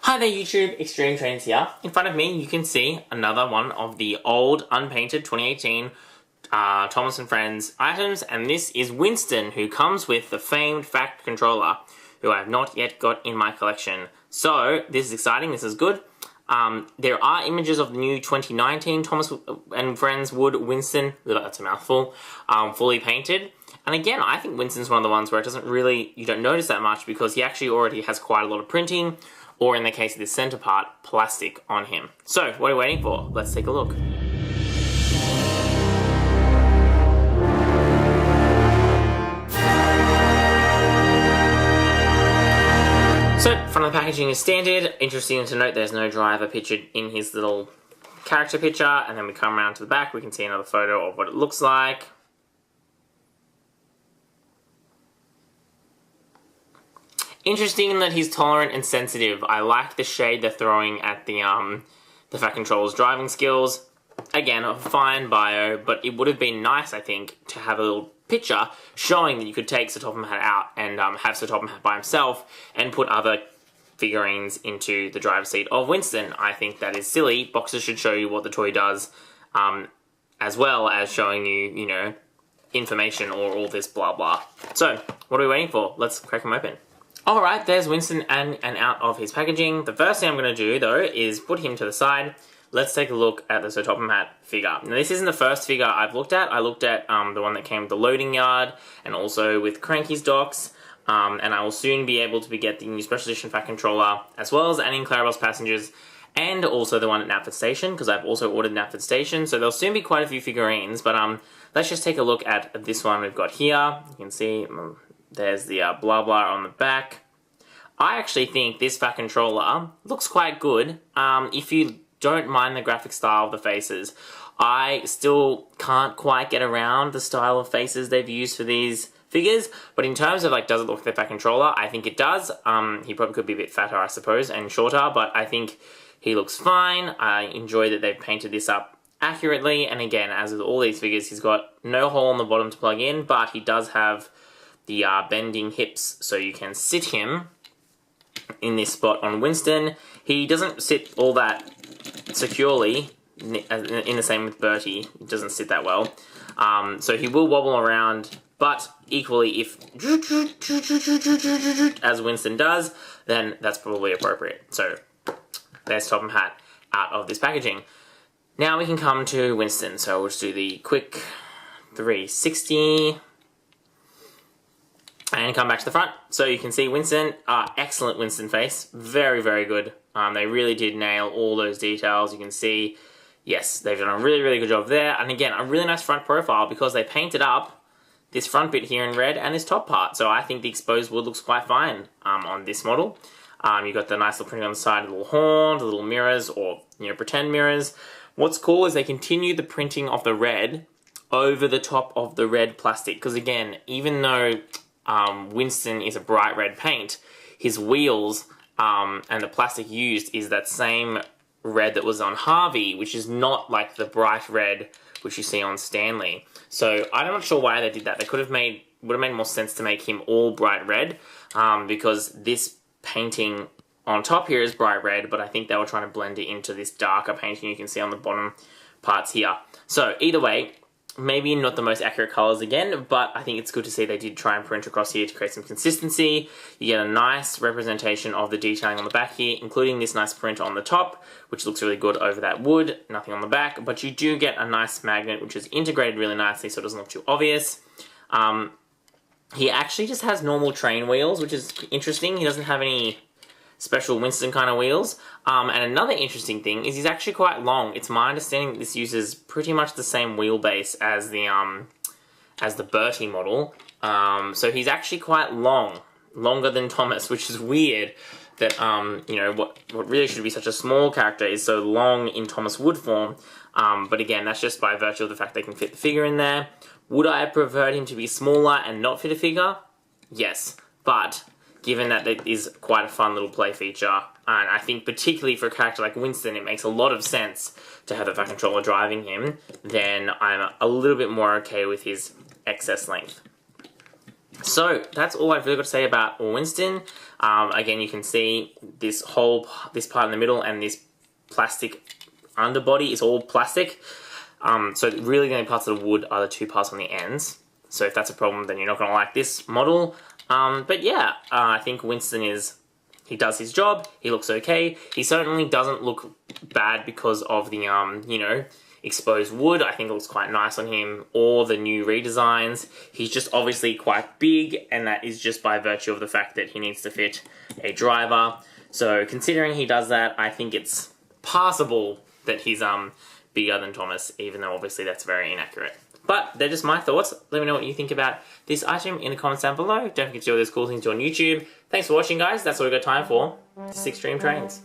Hi there YouTube, XtremeTrainz here. In front of me you can see another one of the old unpainted 2018 Thomas & Friends items, and this is Winston, who comes with the famed Fact Controller, who I have not yet got in my collection. So this is exciting, this is good. There are images of the new 2019 Thomas & Friends Wood Winston, that's a mouthful, fully painted. And again, I think Winston's one of the ones where it doesn't really, you don't notice that much because he actually already has quite a lot of printing, or in the case of this center part, plastic on him. So, what are we waiting for? Let's take a look. So, front of the packaging is standard. Interesting to note there's no driver pictured in his little character picture, and then we come around to the back, we can see another photo of what it looks like. Interesting that he's tolerant and sensitive. I like the shade they're throwing at the Fact Controller's driving skills. Again, a fine bio, but it would have been nice, I think, to have a little picture showing that you could take Topham Hatt out and have Topham Hatt by himself and put other figurines into the driver's seat of Winston. I think that is silly. Boxes should show you what the toy does, as well as showing you, you know, information or all this blah blah. So, what are we waiting for? Let's crack them open. Alright, there's Winston and out of his packaging. The first thing I'm going to do, though, is put him to the side. Let's take a look at the Topham Hatt figure. Now, this isn't the first figure I've looked at. I looked at the one that came with the loading yard, and also with Cranky's docks. And I will soon be able to get the new Special Edition Fact Controller, as well as Annie and Clarabelle's Passengers, and also the one at Knapford Station, because I've also ordered Knapford Station. So there'll soon be quite a few figurines, but let's just take a look at this one we've got here. You can see... there's the blah blah on the back. I actually think this Fact Controller looks quite good. If you don't mind the graphic style of the faces, I still can't quite get around the style of faces they've used for these figures. But in terms of, like, does it look like the Fact Controller? I think it does. He probably could be a bit fatter, I suppose, and shorter, but I think he looks fine. I enjoy that they've painted this up accurately. And again, as with all these figures, he's got no hole on the bottom to plug in, but he does have the bending hips, so you can sit him in this spot on Winston. He doesn't sit all that securely, in the same with Bertie. It doesn't sit that well. So he will wobble around, but equally if as Winston does, then that's probably appropriate. So there's Topham Hatt out of this packaging. Now we can come to Winston. So we'll just do the quick 360 and come back to the front. So you can see Winston, excellent Winston face, very, very good. They really did nail all those details. You can see, yes, they've done a really, really good job there. And again, a really nice front profile because they painted up this front bit here in red and this top part. So I think the exposed wood looks quite fine on this model. You've got the nice little printing on the side, the little horn, the little mirrors, or, you know, pretend mirrors. What's cool is they continue the printing of the red over the top of the red plastic. Because again, even though Winston is a bright red paint, his wheels and the plastic used is that same red that was on Harvey, which is not like the bright red which you see on Stanley. So I'm not sure why they did that. They would have made more sense to make him all bright red, because this painting on top here is bright red, but I think they were trying to blend it into this darker painting you can see on the bottom parts here. So either way, maybe not the most accurate colours again, but I think it's good to see they did try and print across here to create some consistency. You get a nice representation of the detailing on the back here, including this nice print on the top, which looks really good over that wood. Nothing on the back, but you do get a nice magnet, which is integrated really nicely so it doesn't look too obvious. He actually just has normal train wheels, which is interesting. He doesn't have any special Winston kind of wheels. And another interesting thing is he's actually quite long. It's my understanding that this uses pretty much the same wheelbase as the Bertie model. So he's actually quite long, longer than Thomas, which is weird that, you know, what really should be such a small character is so long in Thomas Wood form. But again, that's just by virtue of the fact they can fit the figure in there. Would I have preferred him to be smaller and not fit a figure? Yes, but given that it is quite a fun little play feature, and I think particularly for a character like Winston, it makes a lot of sense to have the Fact Controller driving him, then I'm a little bit more okay with his excess length. So that's all I've really got to say about Winston. Again, you can see this part in the middle and this plastic underbody is all plastic. So really the only parts of the wood are the two parts on the ends. So if that's a problem, then you're not going to like this model. But yeah, I think Winston he does his job. He looks okay. He certainly doesn't look bad because of the, you know, exposed wood. I think it looks quite nice on him, or the new redesigns. He's just obviously quite big, and that is just by virtue of the fact that he needs to fit a driver. So considering he does that, I think it's passable that he's bigger than Thomas, even though obviously that's very inaccurate. But they're just my thoughts. Let me know what you think about this item in the comments down below. Don't forget to do all those cool things on YouTube. Thanks for watching, guys. That's all we've got time for. This is XtremeTrainz.